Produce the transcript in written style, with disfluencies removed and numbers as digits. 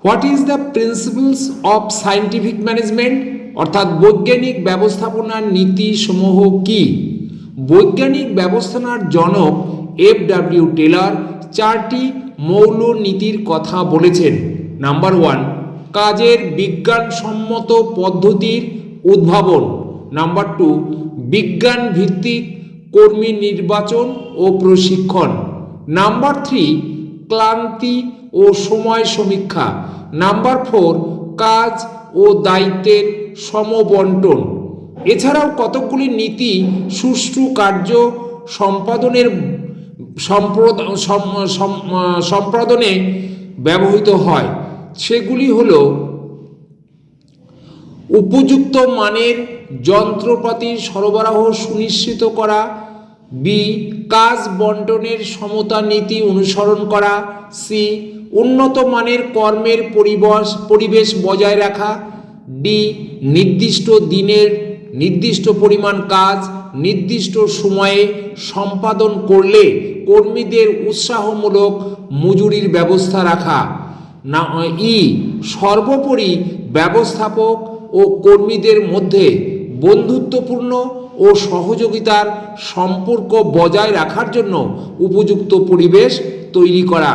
What is the principles of scientific management, অর্থাৎ বৈজ্ঞানিক ব্যবস্থাপনার নীতি সমূহ কি? বৈজ্ঞানিক ব্যবস্থাপনার জনক F.W. টেলর চারটি মৌল নীতির কথা বলেছেন। নাম্বার 1, কাজের বিজ্ঞানসম্মত পদ্ধতির উদ্ভাবন। নাম্বার 2, বিজ্ঞান ভিত্তিক কর্মী নির্বাচন ও প্রশিক্ষণ। নাম্বার 3, ক্লান্তি ও সময় সমীক্ষা। নাম্বার 4, কাজ ও দায়িত্বের সমবন্টন। এছাড়াও কতকগুলি নীতি সুষ্ঠু কার্য সম্পাদনের সম্পাদনে ব্যবহৃত হয়। সেগুলি হল উপযুক্ত মানের যন্ত্রপাতির সরবরাহ সুনিশ্চিত করা, বি, কাজ বন্টনের সমতা নীতি অনুসরণ করা, সি, উন্নত মানের কর্মের পরিবেশ বজায় রাখা, ডি, নির্দিষ্ট দিনের নির্দিষ্ট পরিমাণ কাজ নির্দিষ্ট সময়ে সম্পাদন করলে কর্মীদের উৎসাহমূলক মজুরির ব্যবস্থা রাখা, না ই, সর্বোপরি ব্যবস্থাপক ও কর্মীদের মধ্যে বন্ধুত্বপূর্ণ ও সহযোগিতার সম্পর্ক বজায় রাখার জন্য উপযুক্ত পরিবেশ তৈরি করা।